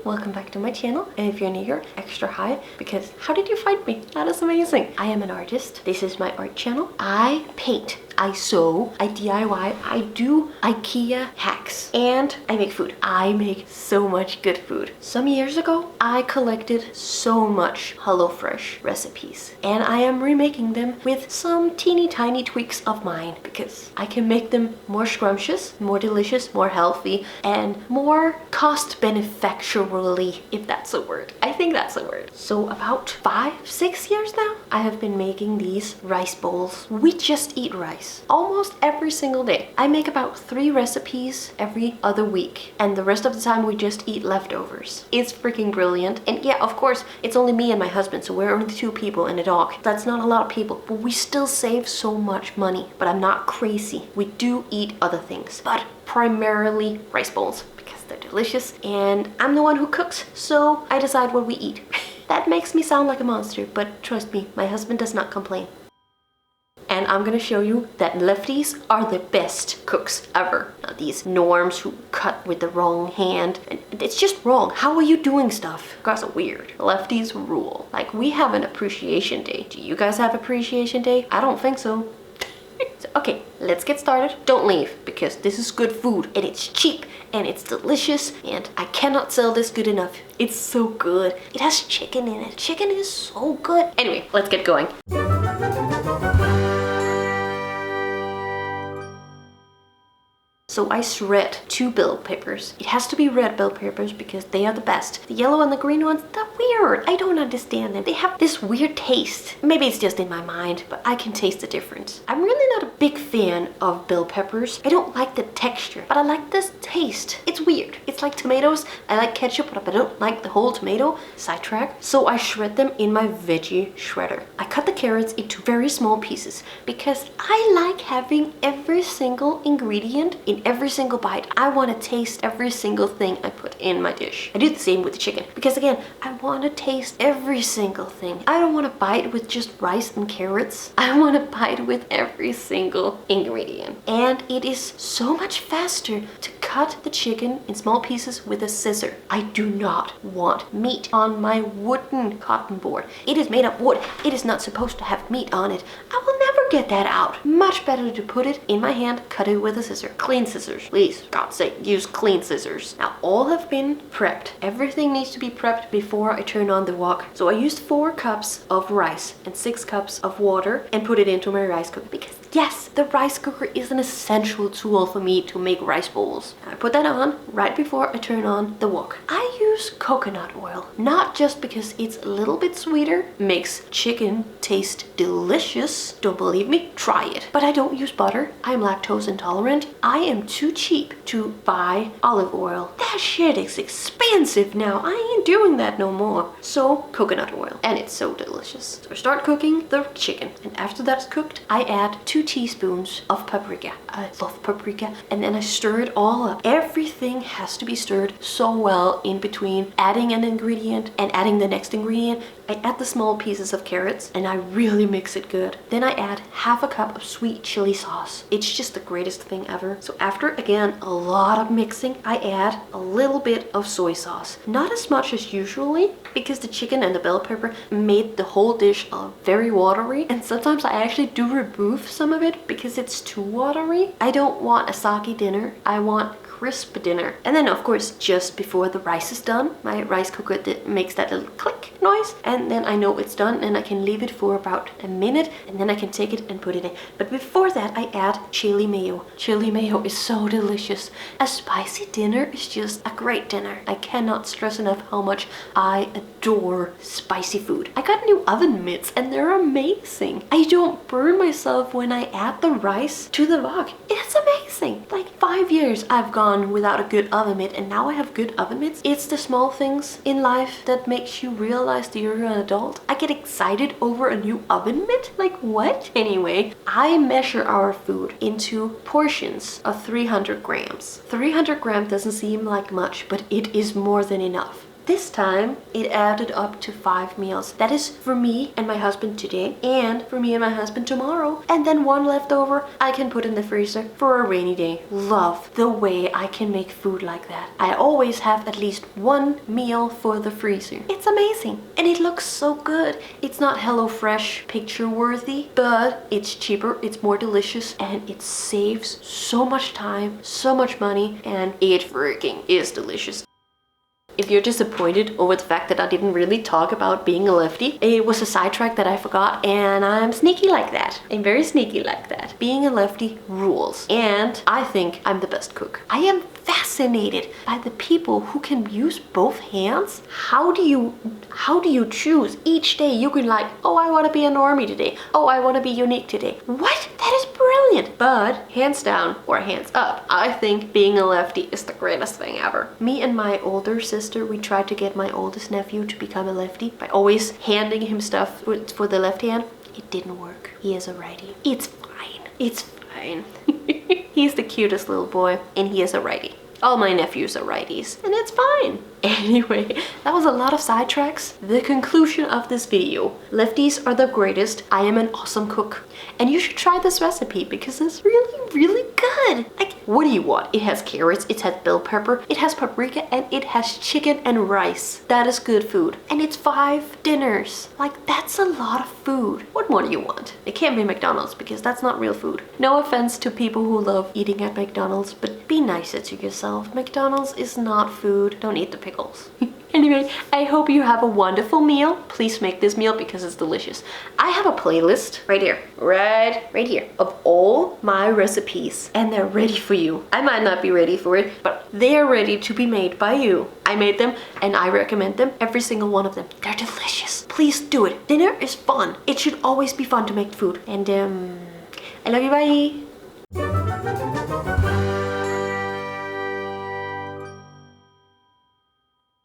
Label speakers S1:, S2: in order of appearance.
S1: welcome back to my channel. And if you're new here, extra hi, because how did you find me? That is amazing. I am an artist. This is my art channel. I paint, I sew, I DIY, I do IKEA hacks, and I make food. I make so much good food. Some years ago, I collected so much HelloFresh recipes, and I am remaking them with some teeny tiny tweaks of mine because I can make them more scrumptious, more delicious, more healthy, and more cost beneficially, if that's a word. I think that's a word. So about 5-6 years now, I have been making these rice bowls. We just eat rice almost every single day. I make about 3 recipes every other week, and the rest of the time we just eat leftovers. It's freaking brilliant. And yeah, of course, it's only me and my husband, so we're only 2 people and a dog. That's not a lot of people, but we still save so much money. But I'm not crazy. We do eat other things, but primarily rice bowls because they're delicious, and I'm the one who cooks, so I decide what we eat. That makes me sound like a monster, but trust me, my husband does not complain. And I'm gonna show you that lefties are the best cooks ever. Now, these norms who cut with the wrong hand, and it's just wrong. How are you doing stuff? You guys are weird. Lefties rule. Like, we have an appreciation day. Do you guys have appreciation day? I don't think so. So, okay, let's get started. Don't leave, because this is good food, and it's cheap, and it's delicious, and I cannot sell this good enough. It's so good. It has chicken in it. Chicken is so good. Anyway, let's get going. So I shred 2 bell peppers. It has to be red bell peppers because they are the best. The yellow and the green ones, they're weird. I don't understand them. They have this weird taste. Maybe it's just in my mind, but I can taste the difference. I'm really not a big fan of bell peppers. I don't like the texture, but I like this taste. It's weird. It's like tomatoes. I like ketchup, but I don't like the whole tomato. Sidetrack. So I shred them in my veggie shredder. I cut the carrots into very small pieces because I like having every single ingredient in every single bite. I want to taste every single thing I put in my dish. I do the same with the chicken because, again, I want to taste every single thing. I don't want to bite with just rice and carrots. I want to bite with every single ingredient. And it is so much faster to cut the chicken in small pieces with a scissor. I do not want meat on my wooden cotton board. It is made of wood. It is not supposed to have meat on it. I will never get that out. Much better to put it in my hand, cut it with a scissor. Clean scissors, please. For God's sake, use clean scissors. Now, all have been prepped. Everything needs to be prepped before I turn on the wok. So I used 4 cups of rice and 6 cups of water and put it into my rice cooker because, yes, the rice cooker is an essential tool for me to make rice bowls. I put that on right before I turn on the wok. I use coconut oil, not just because it's a little bit sweeter, makes chicken taste delicious. Don't believe me? Try it. But I don't use butter. I'm lactose intolerant. I am too cheap to buy olive oil. That shit is expensive now. I ain't doing that no more. So, coconut oil. And it's so delicious. So I start cooking the chicken. And after that's cooked, I add 2 teaspoons of paprika. I love paprika. And then I stir it all up. Everything has to be stirred so well in between adding an ingredient and adding the next ingredient. I add the small pieces of carrots and I really mix it good. Then I add half a cup of sweet chili sauce. It's just the greatest thing ever. So after, again, a lot of mixing, I add a little bit of soy sauce. Not as much as usually because the chicken and the bell pepper made the whole dish very watery. And sometimes I actually do remove some of it because it's too watery. I don't want a soggy dinner. I want crisp dinner. And then, of course, just before the rice is done, my rice cooker makes that little click noise, and then I know it's done and I can leave it for about a minute and then I can take it and put it in. But before that, I add chili mayo. Chili mayo is so delicious. A spicy dinner is just a great dinner. I cannot stress enough how much I adore spicy food. I got new oven mitts and they're amazing. I don't burn myself when I add the rice to the wok. It's amazing. Like 5 years I've gone without a good oven mitt, and now I have good oven mitts. It's the small things in life that makes you realize that you're an adult. I get excited over a new oven mitt. Like, what? Anyway, I measure our food into portions of 300 grams. 300 grams doesn't seem like much, but it is more than enough. This time it added up to 5 meals. That is for me and my husband today, and for me and my husband tomorrow. And then one leftover I can put in the freezer for a rainy day. Love the way I can make food like that. I always have at least 1 meal for the freezer. It's amazing. And it looks so good. It's not HelloFresh picture worthy, but it's cheaper, it's more delicious, and it saves so much time, so much money, and it freaking is delicious. If you're disappointed over the fact that I didn't really talk about being a lefty, it was a sidetrack that I forgot, and I'm sneaky like that. I'm very sneaky like that. Being a lefty rules, and I think I'm the best cook. I am fascinated by the people who can use both hands. How do you choose? Each day you can like, oh, I want to be a normie today. Oh, I want to be unique today. What? That is brilliant. But hands down or hands up, I think being a lefty is the greatest thing ever. Me and my older sister, we tried to get my oldest nephew to become a lefty by always handing him stuff for the left hand. It didn't work. He is a righty. It's fine. It's fine. He's the cutest little boy, and he is a righty. All my nephews are righties, and it's fine. Anyway, that was a lot of sidetracks. The conclusion of this video: lefties are the greatest. I am an awesome cook, and you should try this recipe because it's really, really good. Like, what do you want? It has carrots, it has bell pepper, it has paprika, and it has chicken and rice. That is good food. And it's 5 dinners. Like, that's a lot of food. What more do you want? It can't be McDonald's because that's not real food. No offense to people who love eating at McDonald's, but be nicer to yourself. McDonald's is not food. Don't eat the pickles. Anyway, I hope you have a wonderful meal. Please make this meal because it's delicious. I have a playlist right here, right here, of all my recipes, and they're ready for you. I might not be ready for it, but they're ready to be made by you. I made them and I recommend them, every single one of them. They're delicious. Please do it. Dinner is fun. It should always be fun to make food. And I love you, bye.